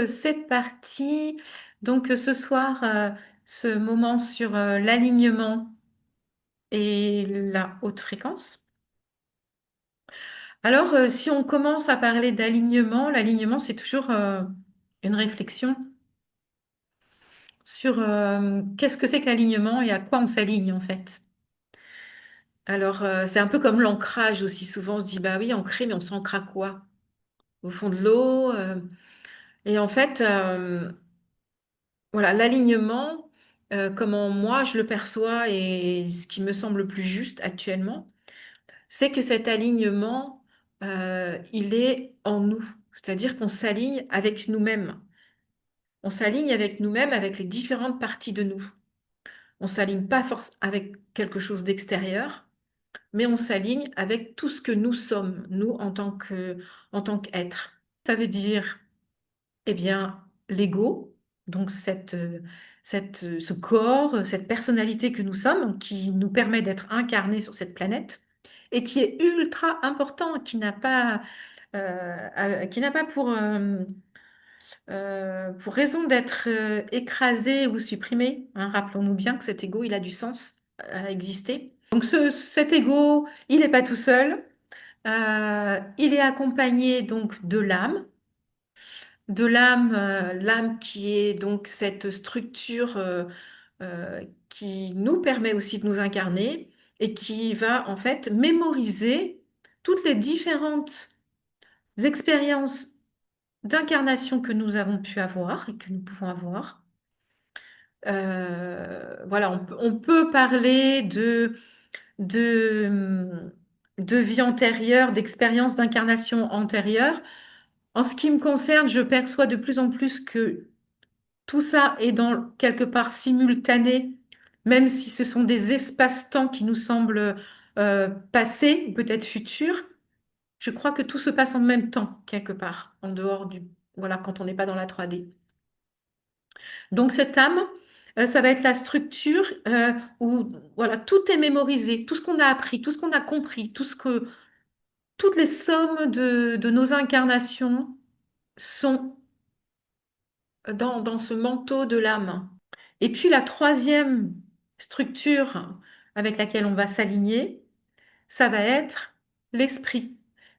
C'est parti. Donc ce soir, ce moment sur l'alignement et la haute fréquence. Alors, si on commence à parler d'alignement, l'alignement, c'est toujours une réflexion sur qu'est-ce que c'est que l'alignement et à quoi on s'aligne en fait. Alors, c'est un peu comme l'ancrage aussi. Souvent, on se dit, bah oui, ancrer, mais on s'ancre à quoi? Au fond de l'eau. Et en fait, voilà, l'alignement, comment moi je le perçois et ce qui me semble le plus juste actuellement, c'est que cet alignement, il est en nous. C'est-à-dire qu'on s'aligne avec nous-mêmes. On s'aligne avec nous-mêmes, avec les différentes parties de nous. On s'aligne pas forcément avec quelque chose d'extérieur, mais on s'aligne avec tout ce que nous sommes, nous en tant qu'être. Ça veut dire eh bien, l'ego, donc ce corps, cette personnalité que nous sommes, qui nous permet d'être incarnés sur cette planète et qui est ultra important, qui n'a pas pour raison d'être écrasé ou supprimé. Hein. Rappelons-nous bien que cet ego, il a du sens à exister. Donc cet ego, il n'est pas tout seul. Il est accompagné donc de l'âme, l'âme qui est donc cette structure qui nous permet aussi de nous incarner et qui va en fait mémoriser toutes les différentes expériences d'incarnation que nous avons pu avoir et que nous pouvons avoir. Voilà, on peut parler de, de vie antérieure, d'expériences d'incarnation antérieure. En ce qui me concerne, je perçois de plus en plus que tout ça est dans quelque part simultané, même si ce sont des espaces-temps qui nous semblent passés ou peut-être futurs. Je crois que tout se passe en même temps, quelque part, en dehors voilà, quand on n'est pas dans la 3D. Donc cette âme, ça va être la structure où voilà, tout est mémorisé, tout ce qu'on a appris, tout ce qu'on a compris, toutes les sommes de nos incarnations sont dans ce manteau de l'âme. Et puis la troisième structure avec laquelle on va s'aligner, ça va être l'esprit.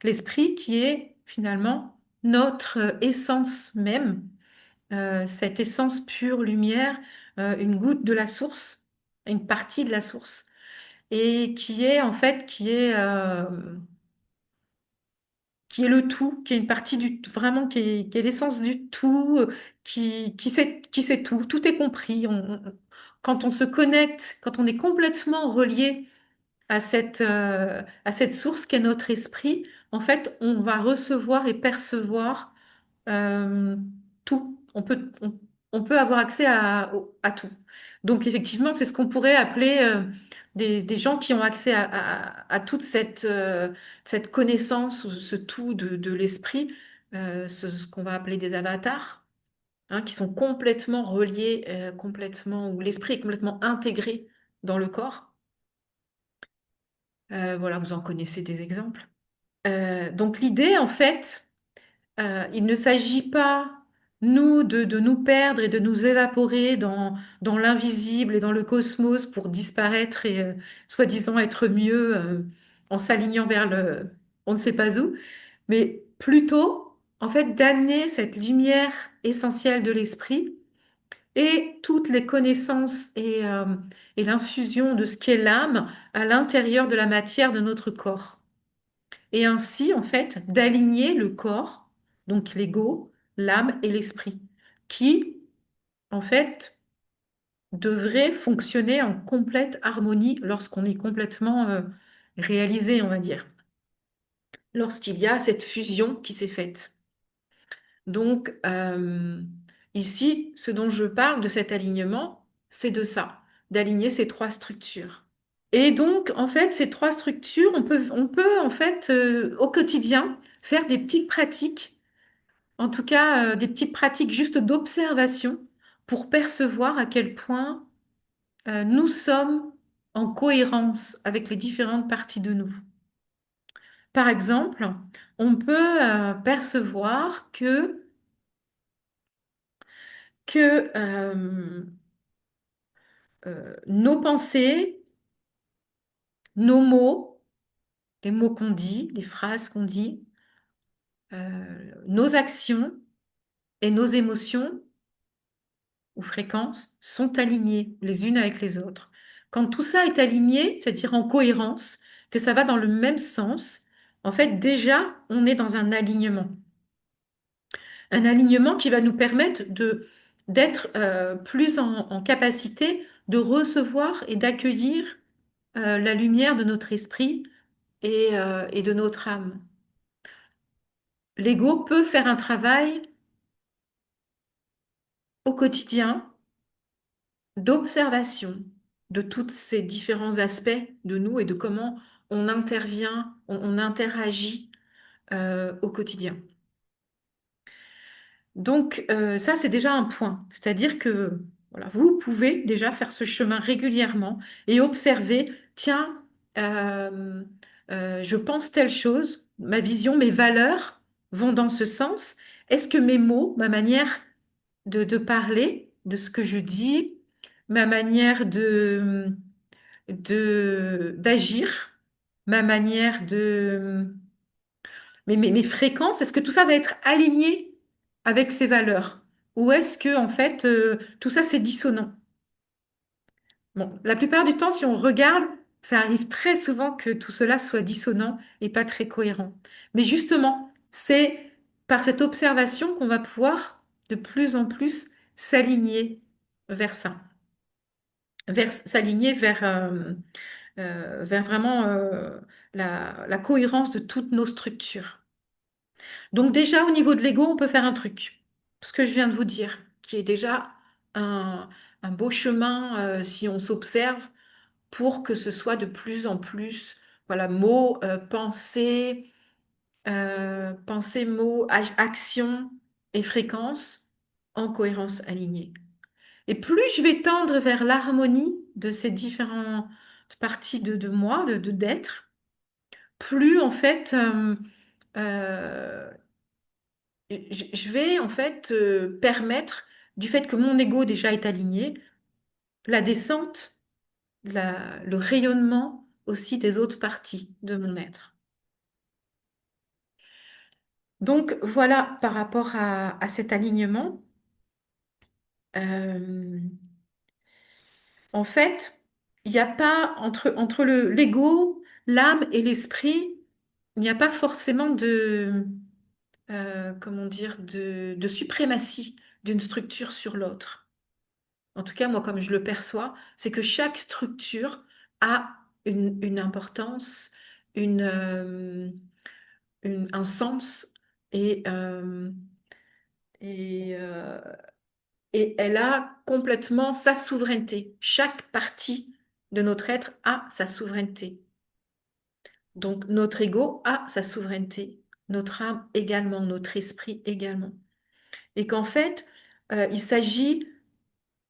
L'esprit qui est finalement notre essence même, cette essence pure lumière, une goutte de la source, une partie de la source, et qui est en fait qui est le tout, qui est une partie vraiment qui est l'essence du tout, qui sait tout, tout est compris. Quand on se connecte, quand on est complètement relié à cette source qu'est notre esprit, en fait, on va recevoir et percevoir euh, tout. On peut avoir accès à tout. Donc, effectivement, c'est ce qu'on pourrait appeler des gens qui ont accès à toute cette connaissance, ou ce tout de l'esprit, ce qu'on va appeler des avatars, hein, qui sont complètement reliés, complètement, où l'esprit est complètement intégré dans le corps. Voilà, vous en connaissez des exemples. Donc, l'idée, en fait, il ne s'agit pas, nous, de nous perdre et de nous évaporer dans l'invisible et dans le cosmos pour disparaître et soi-disant être mieux en s'alignant vers on ne sait pas où, mais plutôt, en fait, d'amener cette lumière essentielle de l'esprit et toutes les connaissances et l'infusion de ce qu'est l'âme à l'intérieur de la matière de notre corps et ainsi, en fait, d'aligner le corps, donc l'ego, l'âme et l'esprit, qui, en fait, devraient fonctionner en complète harmonie lorsqu'on est complètement réalisé, on va dire, lorsqu'il y a cette fusion qui s'est faite. Donc, ici, ce dont je parle de cet alignement, c'est de ça, d'aligner ces trois structures. Et donc, en fait, ces trois structures, on peut en fait, au quotidien, faire des petites pratiques, en tout cas, des petites pratiques juste d'observation pour percevoir à quel point nous sommes en cohérence avec les différentes parties de nous. Par exemple, on peut percevoir que que nos pensées, nos mots, les mots qu'on dit, les phrases qu'on dit, nos actions et nos émotions ou fréquences sont alignées les unes avec les autres. Quand tout ça est aligné, c'est-à-dire en cohérence, que ça va dans le même sens, en fait, déjà, on est dans un alignement. Un alignement qui va nous permettre d'être plus en capacité de recevoir et d'accueillir la lumière de notre esprit et de notre âme. L'ego peut faire un travail au quotidien d'observation de tous ces différents aspects de nous et de comment on intervient, on interagit au quotidien. Donc ça, c'est déjà un point. C'est-à-dire que voilà, vous pouvez déjà faire ce chemin régulièrement et observer, tiens, euh, je pense telle chose, ma vision, mes valeurs vont dans ce sens. Est-ce que mes mots, ma manière de parler, de ce que je dis, ma manière d'agir, ma manière mes fréquences, est-ce que tout ça va être aligné avec ces valeurs? Ou est-ce que, en fait, tout ça, c'est dissonant? Bon, la plupart du temps, si on regarde, ça arrive très souvent que tout cela soit dissonant et pas très cohérent. Mais justement, c'est par cette observation qu'on va pouvoir de plus en plus s'aligner vers ça, s'aligner vers vraiment la cohérence de toutes nos structures. Donc déjà, au niveau de l'ego, on peut faire un truc, ce que je viens de vous dire, qui est déjà un, un beau chemin si on s'observe pour que ce soit de plus en plus, voilà, mots, pensée, mots, action et fréquence en cohérence alignée. Et plus je vais tendre vers l'harmonie de ces différentes parties de moi, d'être, plus en fait euh, je vais en fait permettre, du fait que mon ego déjà est aligné, la descente, le rayonnement aussi des autres parties de mon être. Donc voilà par rapport à cet alignement. Euh, En fait, il n'y a pas entre l'ego, l'âme et l'esprit, il n'y a pas forcément comment dire, de suprématie d'une structure sur l'autre. En tout cas, moi, comme je le perçois, c'est que chaque structure a une importance, une, euh, un sens et, euh, et, euh, et elle a complètement sa souveraineté. Chaque partie de notre être a sa souveraineté. Donc notre ego a sa souveraineté, notre âme également, notre esprit également. Et qu'en fait, il s'agit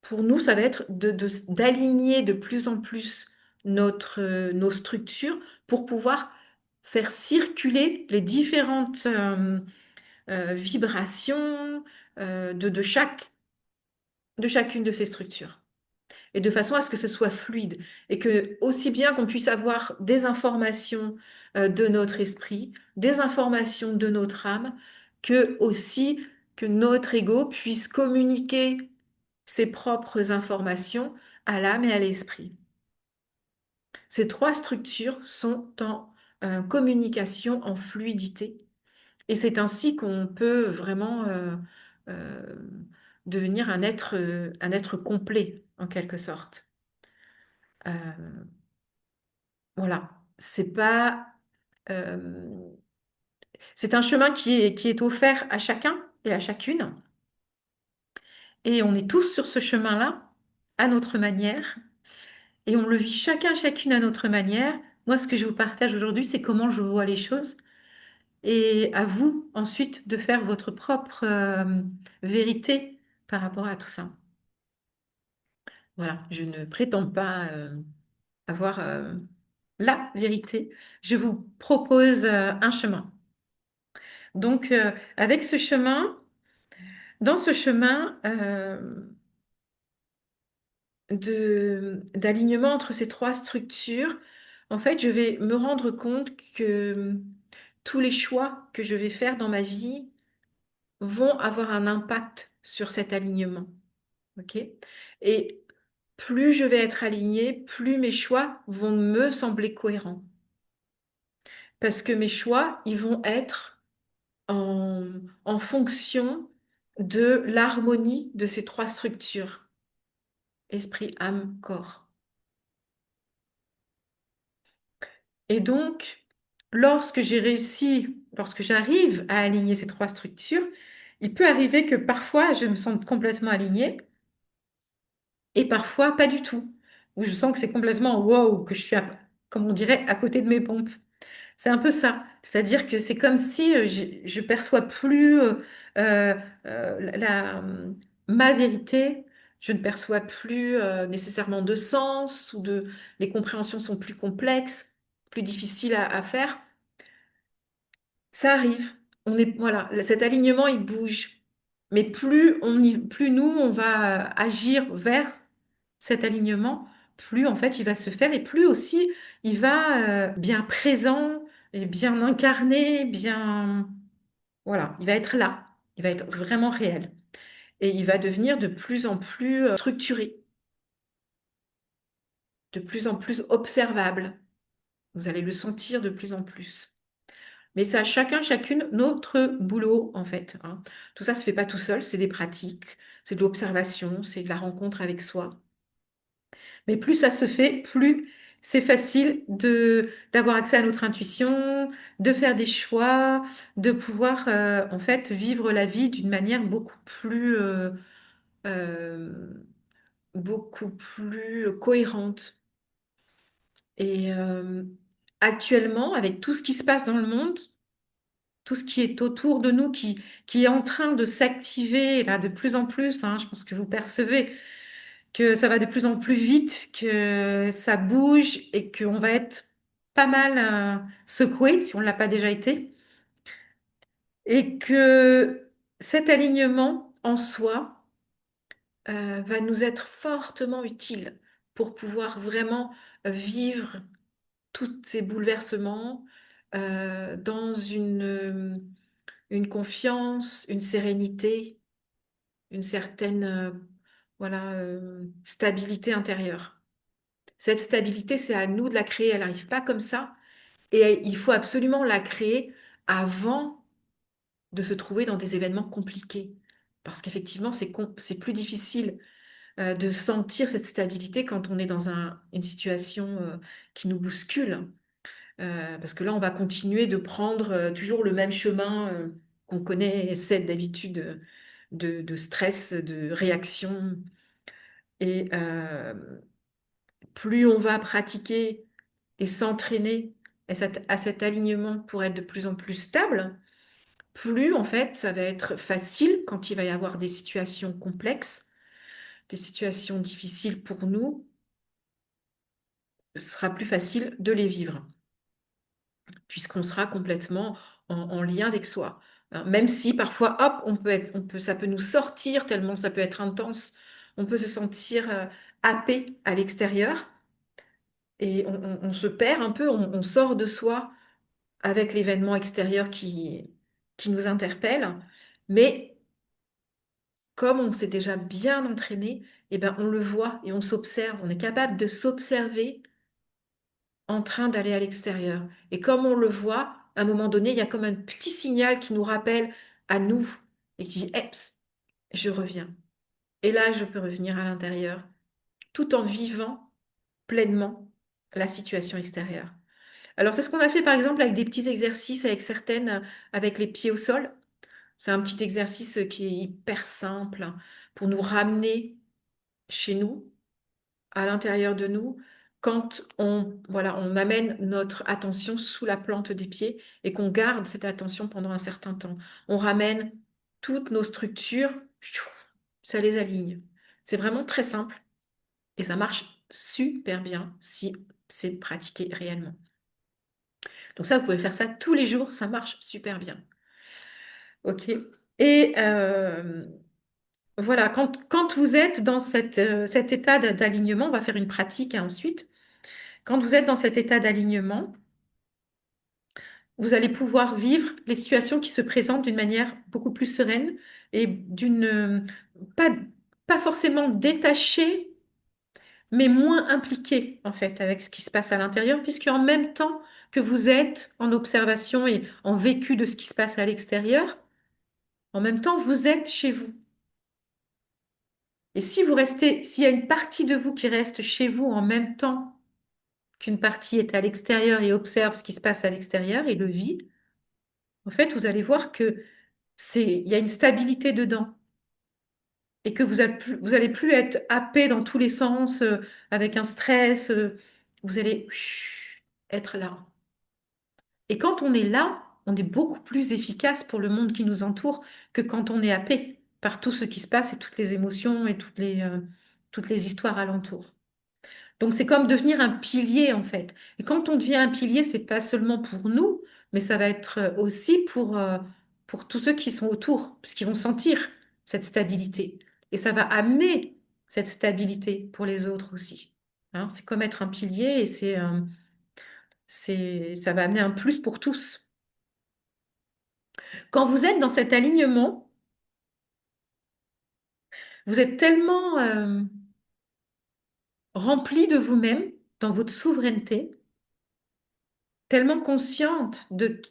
pour nous, ça va être d'aligner de plus en plus nos structures pour pouvoir faire circuler les différentes vibrations de chacune de ces structures. Et de façon à ce que ce soit fluide. Et que aussi bien qu'on puisse avoir des informations de notre esprit, des informations de notre âme, que aussi que notre ego puisse communiquer ses propres informations à l'âme et à l'esprit. Ces trois structures sont en communication, en fluidité, et c'est ainsi qu'on peut vraiment euh, devenir un être complet, en quelque sorte. Euh, voilà, c'est pas, euh, c'est un chemin qui est offert à chacun et à chacune, et on est tous sur ce chemin-là, à notre manière. Et on le vit chacun, chacune à notre manière. Moi, ce que je vous partage aujourd'hui, c'est comment je vois les choses. Et à vous, ensuite, de faire votre propre vérité par rapport à tout ça. Voilà, je ne prétends pas avoir la vérité. Je vous propose un chemin. Donc, avec ce chemin, Dans ce chemin d'alignement entre ces trois structures, en fait, je vais me rendre compte que tous les choix que je vais faire dans ma vie vont avoir un impact sur cet alignement. OK? Et plus je vais être alignée, plus mes choix vont me sembler cohérents. Parce que mes choix, ils vont être en, en fonction de l'harmonie de ces trois structures, esprit, âme, corps. Et donc, lorsque j'arrive à aligner ces trois structures, il peut arriver que parfois je me sente complètement alignée et parfois pas du tout, où je sens que c'est complètement wow, que je suis, comme on dirait, à côté de mes pompes. C'est un peu ça. C'est-à-dire que c'est comme si je perçois plus euh, ma vérité, je ne perçois plus nécessairement de sens les compréhensions sont plus complexes, plus difficiles à faire. Ça arrive. Voilà, cet alignement, il bouge. Mais plus nous, on va agir vers cet alignement, plus en fait il va se faire et plus aussi il va bien présent et bien incarné, bien voilà, il va être là, il va être vraiment réel et il va devenir de plus en plus structuré, de plus en plus observable. Vous allez le sentir de plus en plus. Mais ça, chacune, notre boulot, en fait, hein. Tout ça se fait pas tout seul, c'est des pratiques, c'est de l'observation, c'est de la rencontre avec soi. Mais plus ça se fait, plus c'est facile d'avoir accès à notre intuition, de faire des choix, de pouvoir en fait vivre la vie d'une manière euh, beaucoup plus cohérente. Et actuellement, avec tout ce qui se passe dans le monde, tout ce qui est autour de nous, qui est en train de s'activer là de plus en plus, hein, je pense que vous percevez que ça va de plus en plus vite, que ça bouge et qu'on va être pas mal secoué si on ne l'a pas déjà été, et que cet alignement en soi va nous être fortement utile pour pouvoir vraiment vivre tous ces bouleversements dans une confiance, une sérénité, une certaine voilà, stabilité intérieure. Cette stabilité, c'est à nous de la créer. Elle n'arrive pas comme ça. Et il faut absolument la créer avant de se trouver dans des événements compliqués. Parce qu'effectivement, c'est plus difficile de sentir cette stabilité quand on est dans une situation qui nous bouscule. Parce que là, on va continuer de prendre toujours le même chemin qu'on connaît, c'est d'habitude de stress, de réaction. Et plus on va pratiquer et s'entraîner à cet alignement pour être de plus en plus stable, plus en fait ça va être facile quand il va y avoir des situations complexes, des situations difficiles pour nous, ce sera plus facile de les vivre, puisqu'on sera complètement en lien avec soi. Hein, même si parfois, hop, ça peut nous sortir tellement ça peut être intense, on peut se sentir happé à l'extérieur et on se perd un peu, on sort de soi avec l'événement extérieur qui nous interpelle. Mais comme on s'est déjà bien entraîné, eh ben, on le voit et on s'observe. On est capable de s'observer en train d'aller à l'extérieur. Et comme on le voit, à un moment donné, il y a comme un petit signal qui nous rappelle à nous et qui dit, Eps, je reviens. Et là, je peux revenir à l'intérieur tout en vivant pleinement la situation extérieure. Alors, c'est ce qu'on a fait par exemple avec des petits exercices avec les pieds au sol. C'est un petit exercice qui est hyper simple pour nous ramener chez nous, à l'intérieur de nous, quand voilà, on amène notre attention sous la plante des pieds et qu'on garde cette attention pendant un certain temps. On ramène toutes nos structures, ça les aligne. C'est vraiment très simple et ça marche super bien si c'est pratiqué réellement. Donc ça, vous pouvez faire ça tous les jours, ça marche super bien. OK. Et Voilà, quand vous êtes dans cet état d'alignement, on va faire une pratique hein, ensuite. Quand vous êtes dans cet état d'alignement, vous allez pouvoir vivre les situations qui se présentent d'une manière beaucoup plus sereine et pas, pas forcément détachée, mais moins impliquée en fait avec ce qui se passe à l'intérieur, puisque en même temps que vous êtes en observation et en vécu de ce qui se passe à l'extérieur, en même temps vous êtes chez vous. Et si vous restez, s'il y a une partie de vous qui reste chez vous en même temps qu'une partie est à l'extérieur et observe ce qui se passe à l'extérieur et le vit, en fait, vous allez voir que il y a une stabilité dedans et que vous allez plus être happé dans tous les sens avec un stress. Vous allez être là. Et quand on est là, on est beaucoup plus efficace pour le monde qui nous entoure que quand on est happé par tout ce qui se passe et toutes les émotions et toutes les histoires alentour. Donc c'est comme devenir un pilier en fait. Et quand on devient un pilier, c'est pas seulement pour nous, mais ça va être aussi pour tous ceux qui sont autour, parce qu'ils vont sentir cette stabilité. Et ça va amener cette stabilité pour les autres aussi. Hein, c'est comme être un pilier et ça va amener un plus pour tous. Quand vous êtes dans cet alignement, vous êtes tellement rempli de vous-même, dans votre souveraineté, tellement consciente de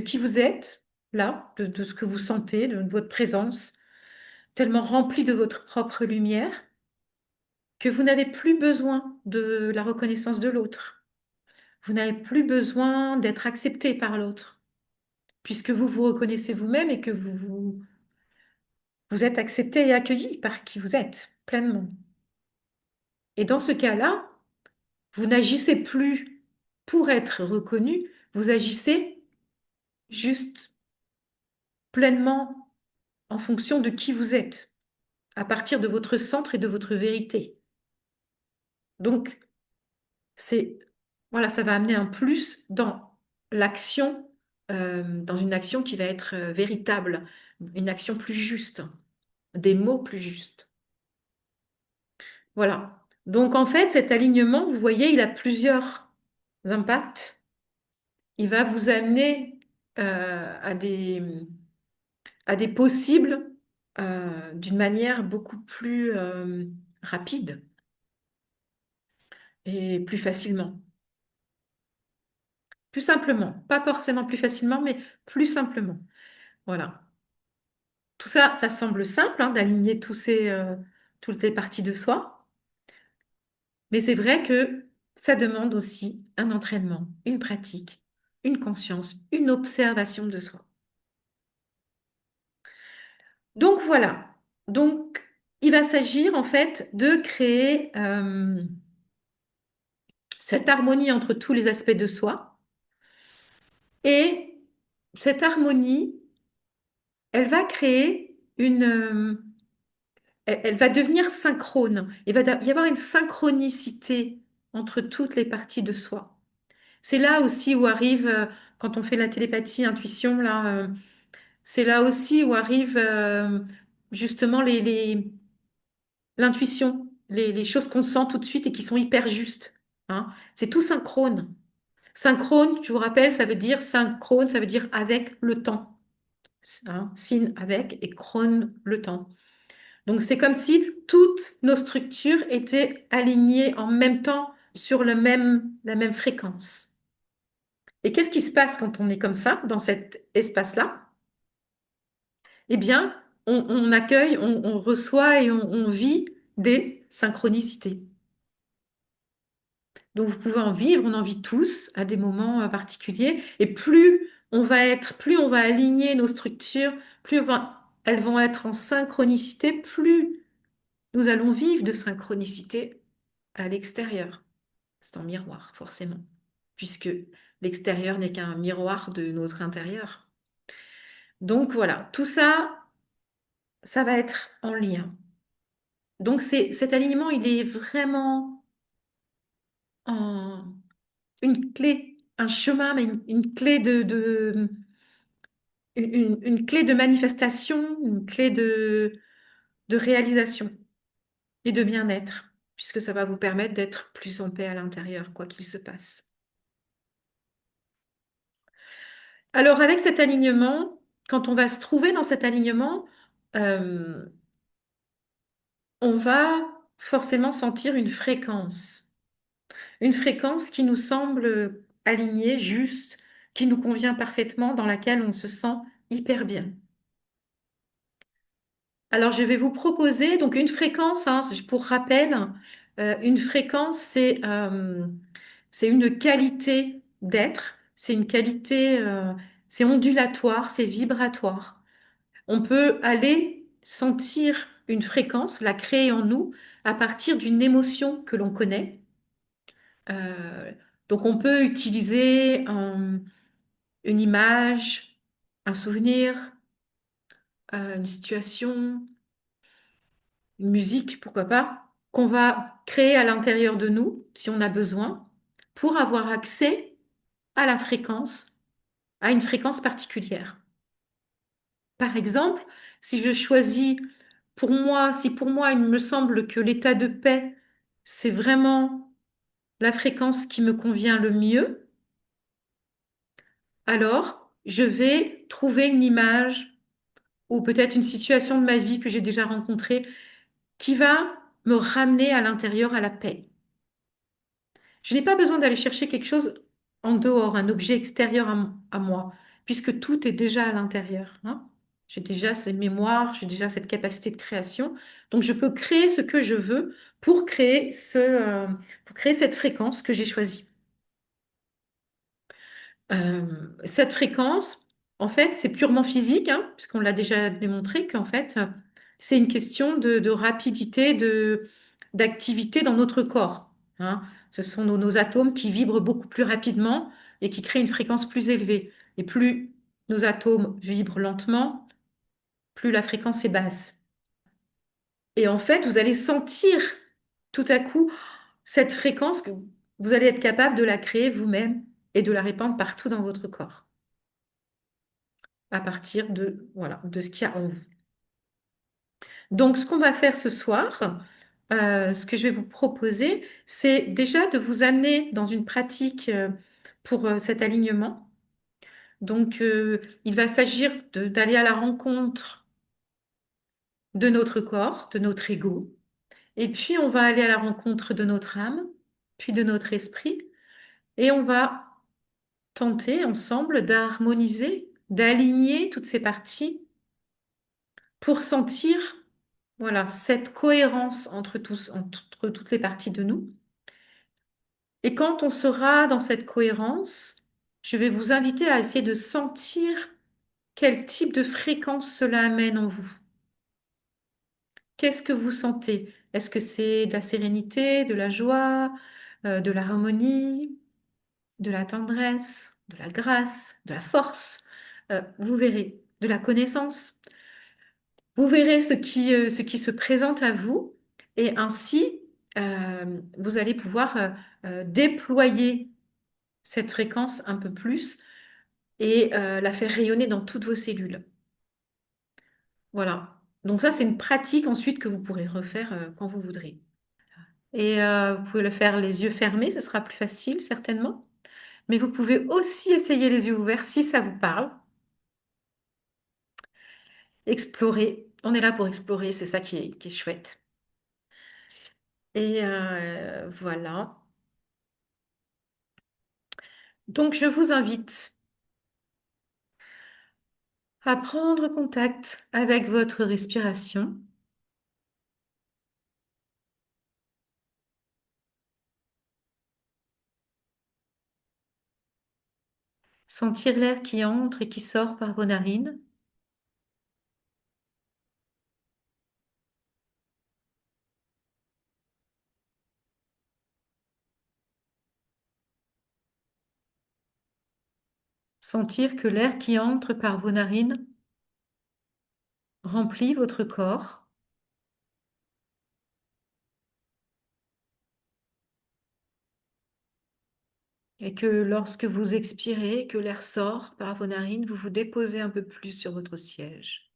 qui vous êtes, là, de ce que vous sentez, de votre présence, tellement rempli de votre propre lumière, que vous n'avez plus besoin de la reconnaissance de l'autre. Vous n'avez plus besoin d'être accepté par l'autre, puisque vous vous reconnaissez vous-même et que vous êtes accepté et accueilli par qui vous êtes, pleinement. Et dans ce cas-là, vous n'agissez plus pour être reconnu, vous agissez juste pleinement en fonction de qui vous êtes, à partir de votre centre et de votre vérité. Donc, c'est, voilà, ça va amener un plus dans l'action, dans une action qui va être véritable, une action plus juste, des mots plus justes. Voilà. Donc, en fait, cet alignement, vous voyez, il a plusieurs impacts. Il va vous amener à des possibles d'une manière beaucoup plus rapide et plus facilement. Plus simplement. Pas forcément plus facilement, mais plus simplement. Voilà. Tout ça, ça semble simple hein, d'aligner toutes les parties de soi, mais c'est vrai que ça demande aussi un entraînement, une pratique, une conscience, une observation de soi. Donc voilà. Donc, il va s'agir en fait de créer cette harmonie entre tous les aspects de soi. Et cette harmonie, elle va créer elle va devenir synchrone. Il va y avoir une synchronicité entre toutes les parties de soi. C'est là aussi où arrive, quand on fait la télépathie, intuition, là, c'est là aussi où arrive justement l'intuition, les choses qu'on sent tout de suite et qui sont hyper justes. Hein. C'est tout synchrone. Synchrone, je vous rappelle, ça veut dire synchrone, ça veut dire avec le temps. Hein, Syn avec et chron le temps. Donc c'est comme si toutes nos structures étaient alignées en même temps sur la même fréquence. Et qu'est-ce qui se passe quand on est comme ça, dans cet espace-là? Eh bien, on accueille, on reçoit et on vit des synchronicités. Donc vous pouvez en vivre, on en vit tous à des moments particuliers. Et plus on va aligner nos structures, elles vont être en synchronicité, plus nous allons vivre de synchronicité à l'extérieur. C'est en miroir, forcément, puisque l'extérieur n'est qu'un miroir de notre intérieur. Donc voilà, tout ça, ça va être en lien. Donc cet alignement, il est vraiment en, une clé, un chemin, mais une clé une clé de manifestation, une clé de réalisation et de bien-être, puisque ça va vous permettre d'être plus en paix à l'intérieur, quoi qu'il se passe. Alors, avec cet alignement, quand on va se trouver dans cet alignement, euh, on va forcément sentir une fréquence qui nous semble alignée, juste, qui nous convient parfaitement, dans laquelle on se sent hyper bien. Alors, je vais vous proposer donc une fréquence, hein, pour rappel, une fréquence, c'est une qualité d'être, c'est une qualité, c'est ondulatoire, c'est vibratoire. On peut aller sentir une fréquence, la créer en nous à partir d'une émotion que l'on connaît. Euh, donc, on peut utiliser une image, un souvenir, une situation, une musique, pourquoi pas, qu'on va créer à l'intérieur de nous, si on a besoin, pour avoir accès à la fréquence, à une fréquence particulière. Par exemple, si je choisis pour moi, si pour moi il me semble que l'état de paix, c'est vraiment la fréquence qui me convient le mieux, alors je vais trouver une image ou peut-être une situation de ma vie que j'ai déjà rencontrée qui va me ramener à l'intérieur à la paix. Je n'ai pas besoin d'aller chercher quelque chose en dehors, un objet extérieur à moi, puisque tout est déjà à l'intérieur, hein. J'ai déjà ces mémoires, j'ai déjà cette capacité de création. Donc, je peux créer ce que je veux pour créer cette fréquence que j'ai choisie. Cette fréquence, en fait, c'est purement physique, hein, puisqu'on l'a déjà démontré qu'en fait, c'est une question de rapidité, d'activité dans notre corps, hein. Ce sont nos atomes qui vibrent beaucoup plus rapidement et qui créent une fréquence plus élevée. Et plus nos atomes vibrent lentement, plus la fréquence est basse. Et en fait, vous allez sentir tout à coup cette fréquence que vous allez être capable de la créer vous-même et de la répandre partout dans votre corps, à partir de, voilà, de ce qu'il y a en vous. Donc, ce qu'on va faire ce soir, ce que je vais vous proposer, c'est déjà de vous amener dans une pratique pour cet alignement. Donc, il va s'agir d'aller à la rencontre de notre corps, de notre ego, et puis on va aller à la rencontre de notre âme, puis de notre esprit, et on va tenter ensemble d'harmoniser, d'aligner toutes ces parties pour sentir, voilà, cette cohérence entre toutes les parties de nous. Et quand on sera dans cette cohérence, je vais vous inviter à essayer de sentir quel type de fréquence cela amène en vous. Qu'est-ce que vous sentez? Est-ce que c'est de la sérénité, de la joie, de l'harmonie, de la tendresse, de la grâce, de la force? Vous verrez, de la connaissance. Vous verrez ce qui se présente à vous et ainsi, vous allez pouvoir déployer cette fréquence un peu plus et la faire rayonner dans toutes vos cellules. Voilà. Donc ça, c'est une pratique ensuite que vous pourrez refaire quand vous voudrez. Et vous pouvez le faire les yeux fermés, ce sera plus facile certainement. Mais vous pouvez aussi essayer les yeux ouverts si ça vous parle. Explorer. On est là pour explorer, c'est ça qui est chouette. Et voilà. Donc, je vous invite à prendre contact avec votre respiration. Sentir l'air qui entre et qui sort par vos narines. Sentir que l'air qui entre par vos narines remplit votre corps et que lorsque vous expirez, que l'air sort par vos narines, vous vous déposez un peu plus sur votre siège.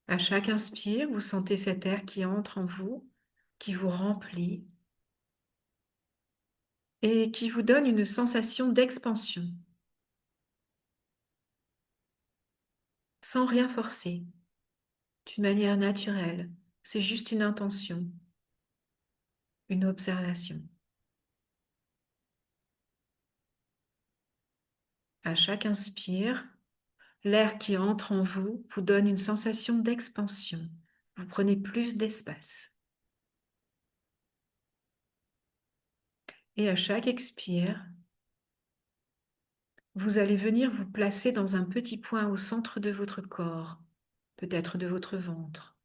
À chaque inspire, vous sentez cet air qui entre en vous, qui vous remplit et qui vous donne une sensation d'expansion, sans rien forcer, d'une manière naturelle. C'est juste une intention, une observation. À chaque inspire, l'air qui entre en vous vous donne une sensation d'expansion. Vous prenez plus d'espace. Et à chaque expire, vous allez venir vous placer dans un petit point au centre de votre corps, peut-être de votre ventre.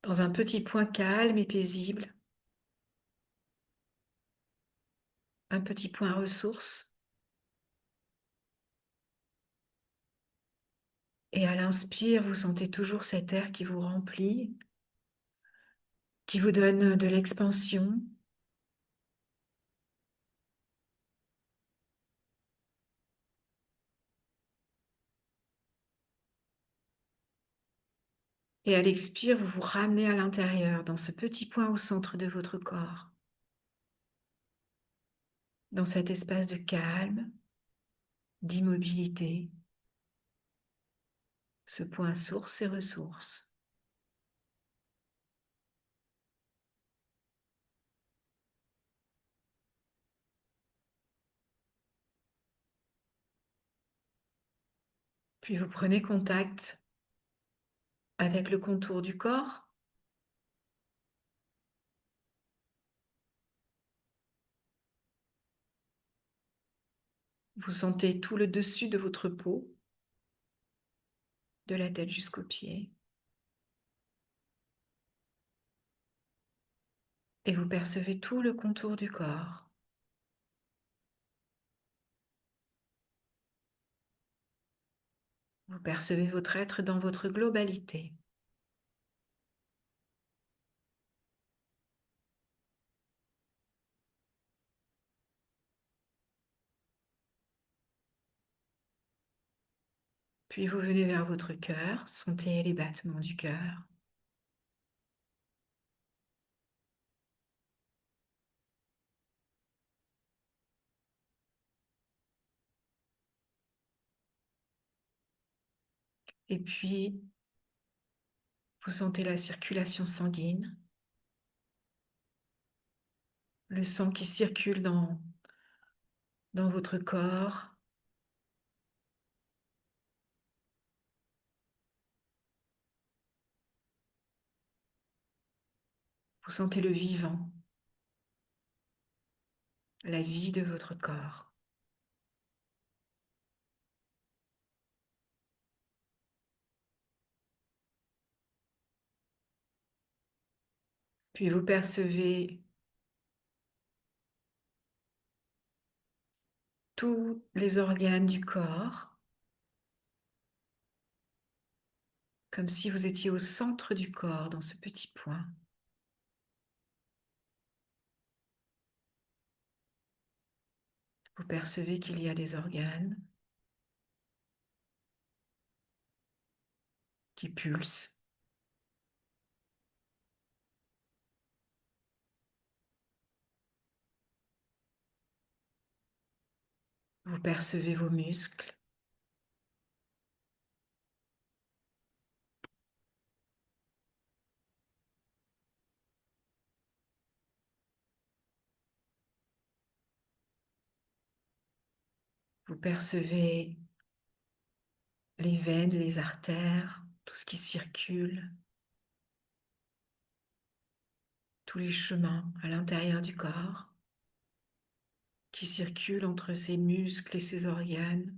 Dans un petit point calme et paisible, un petit point ressource. Et à l'inspire, vous sentez toujours cet air qui vous remplit, qui vous donne de l'expansion. Et à l'expire, vous vous ramenez à l'intérieur, dans ce petit point au centre de votre corps, dans cet espace de calme, d'immobilité, ce point source et ressource. Puis vous prenez contact avec le contour du corps. Vous sentez tout le dessus de votre peau, de la tête jusqu'aux pieds. Et vous percevez tout le contour du corps. Vous percevez votre être dans votre globalité. Puis vous venez vers votre cœur, sentez les battements du cœur. Et puis, vous sentez la circulation sanguine, le sang qui circule dans votre corps. Vous sentez le vivant, la vie de votre corps. Puis vous percevez tous les organes du corps, comme si vous étiez au centre du corps, dans ce petit point. Vous percevez qu'il y a des organes qui pulsent. Vous percevez vos muscles. Vous percevez les veines, les artères, tout ce qui circule, tous les chemins à l'intérieur du corps qui circulent entre ces muscles et ces organes.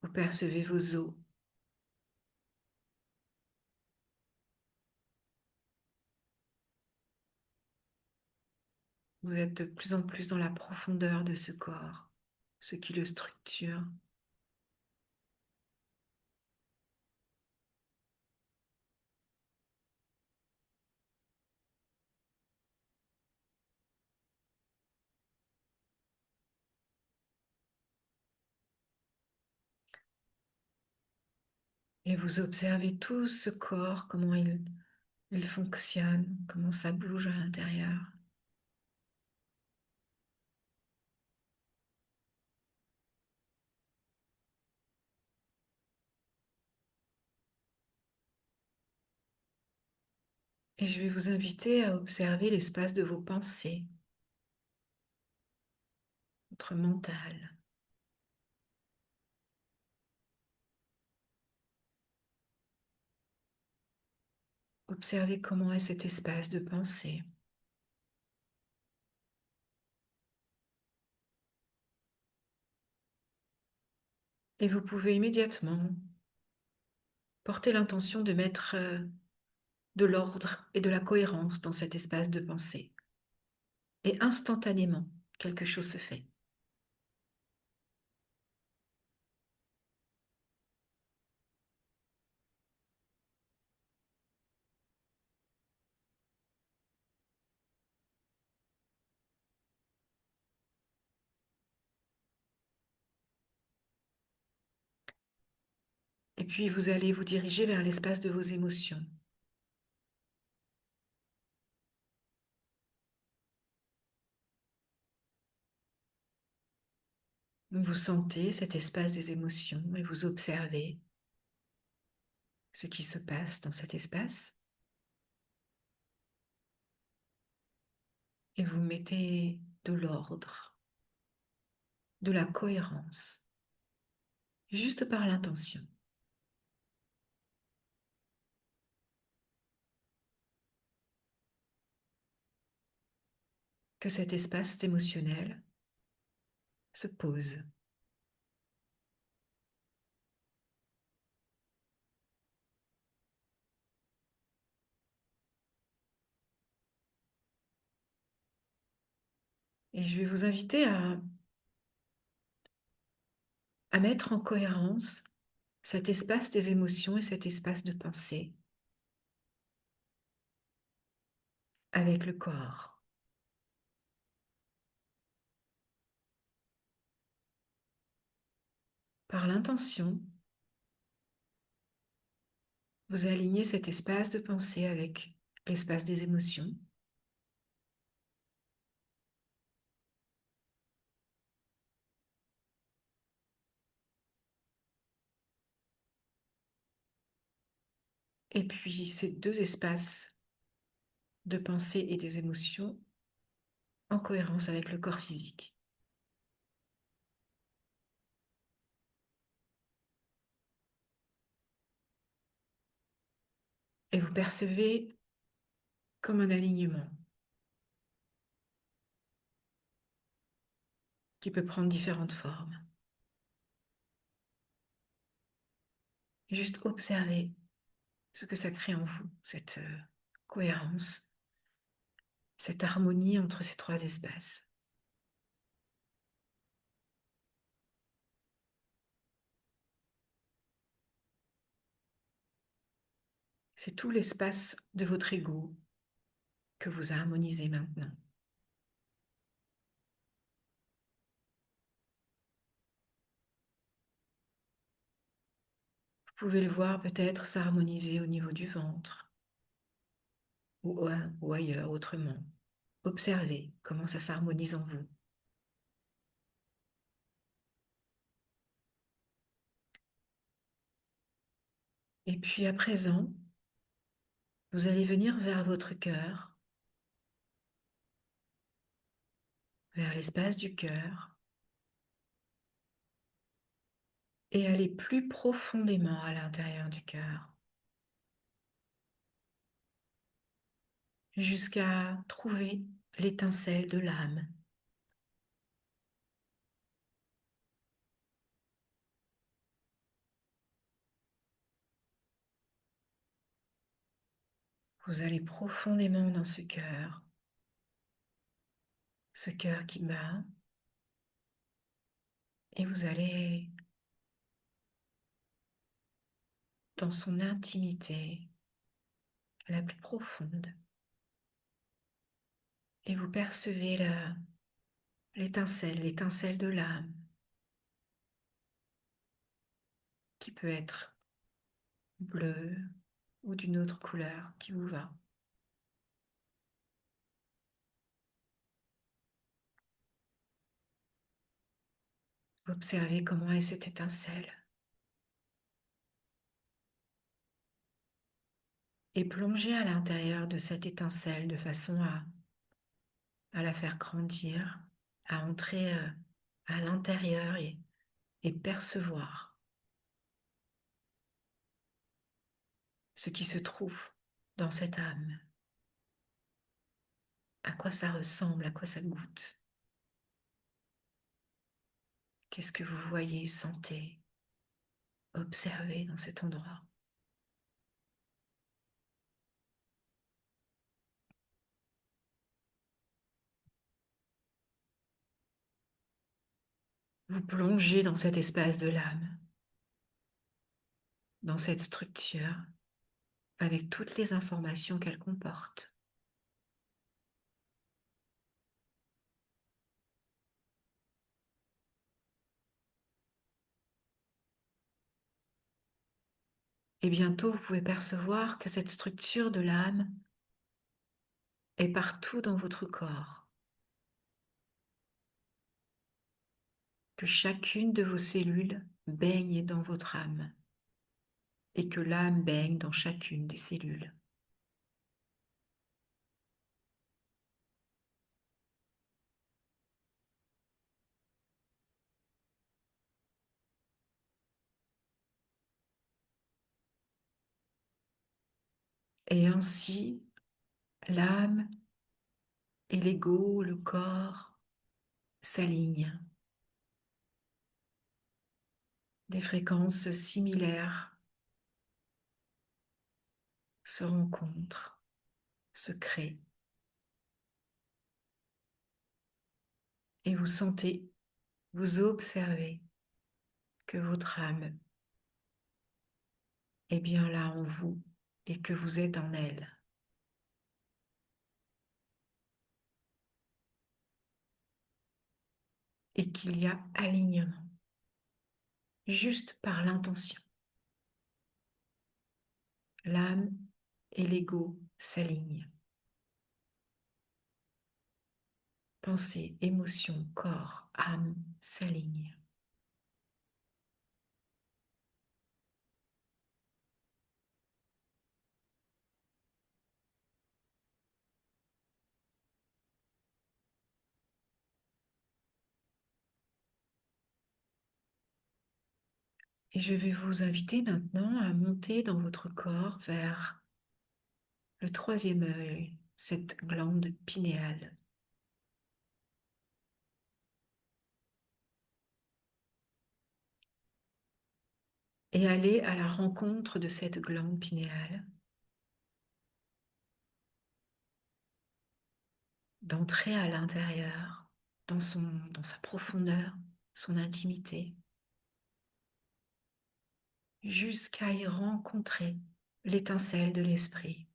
Vous percevez vos os. Vous êtes de plus en plus dans la profondeur de ce corps, ce qui le structure. Et vous observez tout ce corps, comment il fonctionne, comment ça bouge à l'intérieur. Et je vais vous inviter à observer l'espace de vos pensées, votre mental. Observez comment est cet espace de pensée. Et vous pouvez immédiatement porter l'intention de mettre de l'ordre et de la cohérence dans cet espace de pensée. Et instantanément, quelque chose se fait. Et puis vous allez vous diriger vers l'espace de vos émotions. Vous sentez cet espace des émotions et vous observez ce qui se passe dans cet espace. Et vous mettez de l'ordre, de la cohérence, juste par l'intention. Que cet espace émotionnel se pose. Et je vais vous inviter à mettre en cohérence cet espace des émotions et cet espace de pensée avec le corps. Par l'intention, vous alignez cet espace de pensée avec l'espace des émotions. Et puis ces deux espaces de pensée et des émotions en cohérence avec le corps physique. Et vous percevez comme un alignement qui peut prendre différentes formes. Juste observez ce que ça crée en vous, cette cohérence, cette harmonie entre ces trois espaces. C'est tout l'espace de votre ego que vous harmonisez maintenant. Vous pouvez le voir peut-être s'harmoniser au niveau du ventre ou ailleurs autrement. Observez comment ça s'harmonise en vous. Et puis à présent, vous allez venir vers votre cœur, vers l'espace du cœur, et aller plus profondément à l'intérieur du cœur, jusqu'à trouver l'étincelle de l'âme. Vous allez profondément dans ce cœur qui bat, et vous allez dans son intimité la plus profonde, et vous percevez l'étincelle de l'âme, qui peut être bleu ou d'une autre couleur qui vous va. Observez comment est cette étincelle et plongez à l'intérieur de cette étincelle de façon à la faire grandir, à entrer à l'intérieur et percevoir ce qui se trouve dans cette âme, à quoi ça ressemble, à quoi ça goûte, qu'est-ce que vous voyez, sentez, observez dans cet endroit. Vous plongez dans cet espace de l'âme, dans cette structure, avec toutes les informations qu'elle comporte. Et bientôt, vous pouvez percevoir que cette structure de l'âme est partout dans votre corps, que chacune de vos cellules baigne dans votre âme et que l'âme baigne dans chacune des cellules. Et ainsi, l'âme et l'ego, le corps, s'alignent. Des fréquences similaires se rencontrent, se créent. Et vous sentez, vous observez que votre âme est bien là en vous et que vous êtes en elle. Et qu'il y a alignement, juste par l'intention. L'âme et l'ego s'alignent. Pensée, émotion, corps, âme s'alignent. Et je vais vous inviter maintenant à monter dans votre corps vers le troisième œil, cette glande pinéale. Et aller à la rencontre de cette glande pinéale, d'entrer à l'intérieur, dans sa profondeur, son intimité, jusqu'à y rencontrer l'étincelle de l'esprit.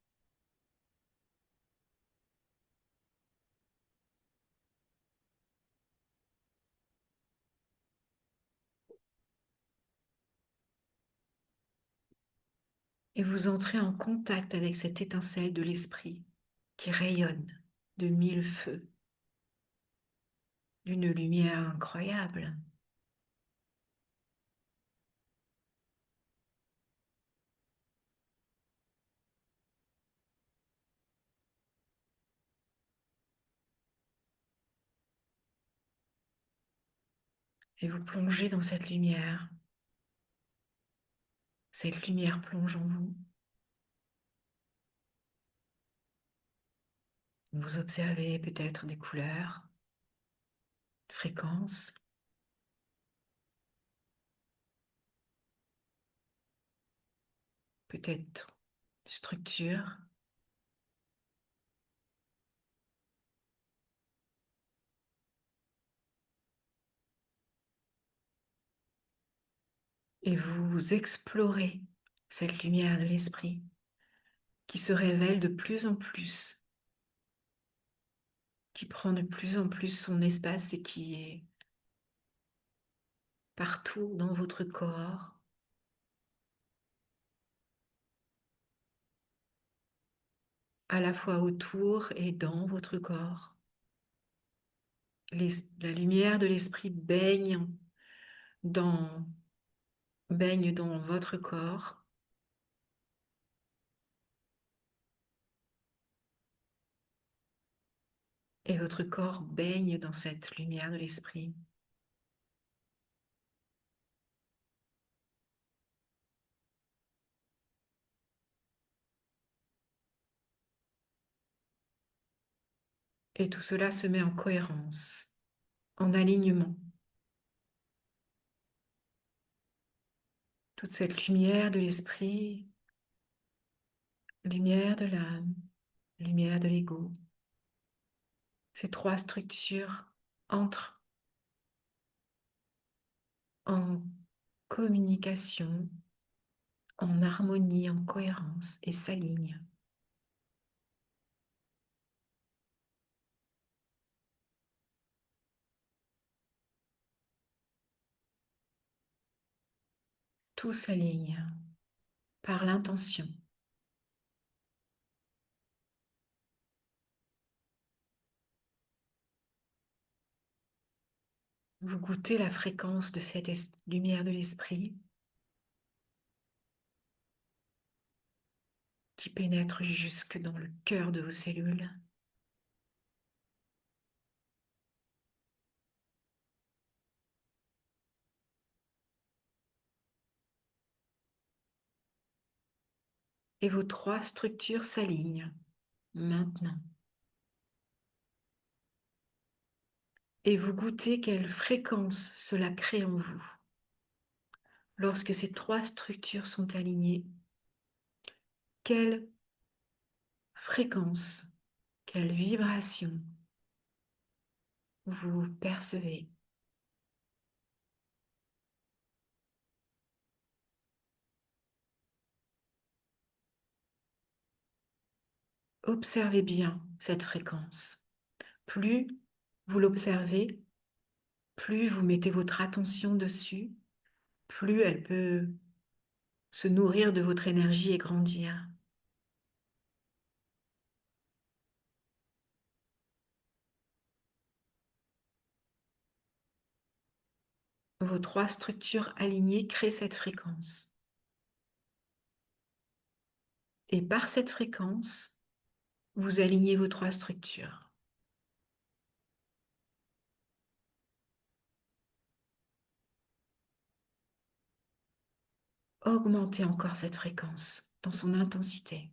Et vous entrez en contact avec cette étincelle de l'esprit qui rayonne de mille feux, d'une lumière incroyable. Et vous plongez dans cette lumière. Cette lumière plonge en vous. Vous observez peut-être des couleurs, fréquences, peut-être structures. Et vous explorez cette lumière de l'esprit qui se révèle de plus en plus, qui prend de plus en plus son espace et qui est partout dans votre corps, à la fois autour et dans votre corps. La lumière de l'esprit dans, baigne dans votre corps et votre corps baigne dans cette lumière de l'esprit. Et tout cela se met en cohérence, en alignement. Toute cette lumière de l'esprit, lumière de l'âme, lumière de l'ego, ces trois structures entrent en communication, en harmonie, en cohérence et s'alignent. Tout s'aligne par l'intention. Vous goûtez la fréquence de cette lumière de l'esprit qui pénètre jusque dans le cœur de vos cellules. Et vos trois structures s'alignent maintenant. Et vous goûtez quelle fréquence cela crée en vous. Lorsque ces trois structures sont alignées, quelle fréquence, quelle vibration vous percevez. Observez bien cette fréquence. Plus vous l'observez, plus vous mettez votre attention dessus, plus elle peut se nourrir de votre énergie et grandir. Vos trois structures alignées créent cette fréquence. Et par cette fréquence, vous alignez vos trois structures. Augmentez encore cette fréquence dans son intensité.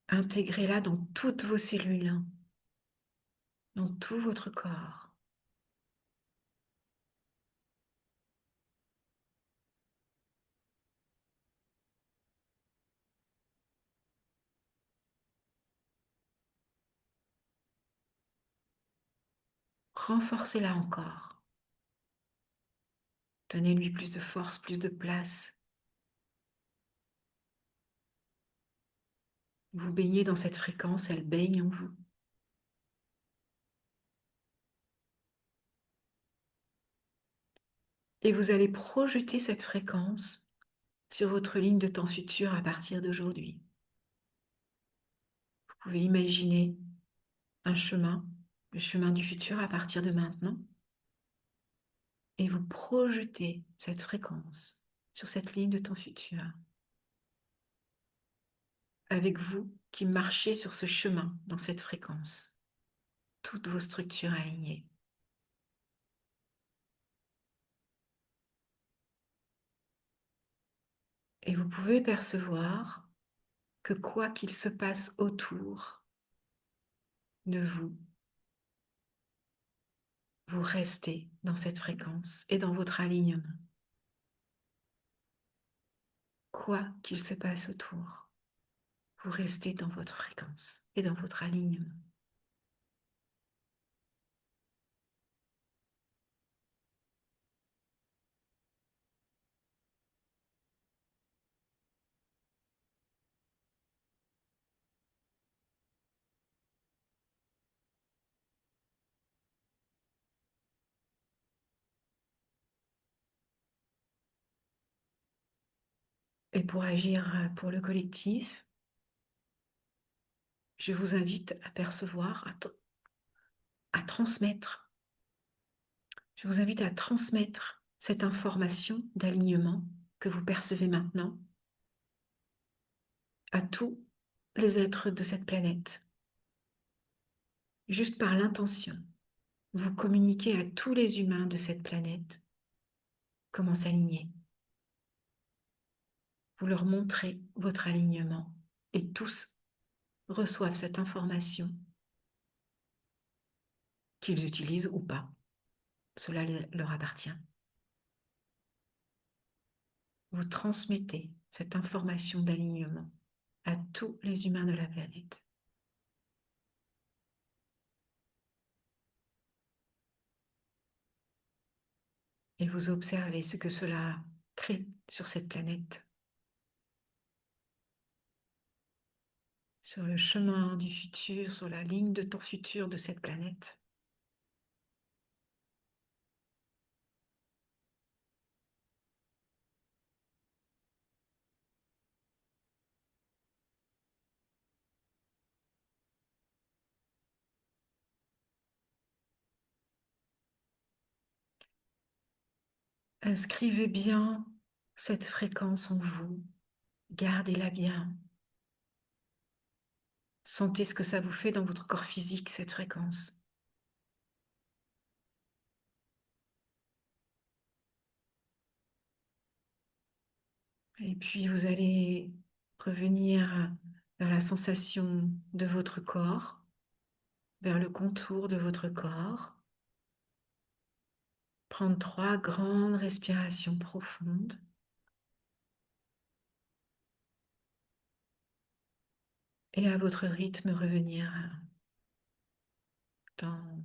Intégrez-la dans toutes vos cellules, dans tout votre corps. Renforcez-la encore. Donnez-lui plus de force, plus de place. Vous baignez dans cette fréquence, elle baigne en vous. Et vous allez projeter cette fréquence sur votre ligne de temps futur à partir d'aujourd'hui. Vous pouvez imaginer un chemin, le chemin du futur à partir de maintenant, et vous projetez cette fréquence sur cette ligne de temps futur, avec vous qui marchez sur ce chemin dans cette fréquence, toutes vos structures alignées. Et vous pouvez percevoir que quoi qu'il se passe autour de vous, vous restez dans cette fréquence et dans votre alignement. Quoi qu'il se passe autour, vous restez dans votre fréquence et dans votre alignement. Et pour agir pour le collectif, je vous invite à percevoir, à transmettre. Je vous invite à transmettre cette information d'alignement que vous percevez maintenant à tous les êtres de cette planète. Juste par l'intention, vous communiquez à tous les humains de cette planète comment s'aligner. Vous leur montrez votre alignement et tous reçoivent cette information qu'ils utilisent ou pas. Cela leur appartient. Vous transmettez cette information d'alignement à tous les humains de la planète. Et vous observez ce que cela crée sur cette planète, sur le chemin du futur, sur la ligne de temps futur de cette planète. Inscrivez bien cette fréquence en vous, gardez-la bien. Sentez ce que ça vous fait dans votre corps physique, cette fréquence. Et puis vous allez revenir vers la sensation de votre corps, vers le contour de votre corps. Prendre 3 grandes respirations profondes. Et à votre rythme, revenir dans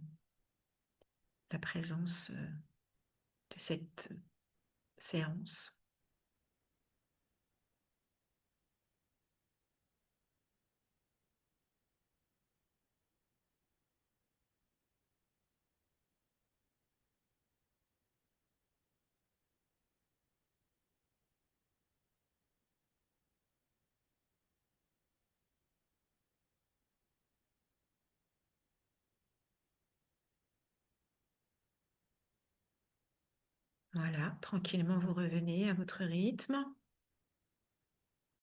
la présence de cette séance. Voilà, tranquillement, vous revenez à votre rythme.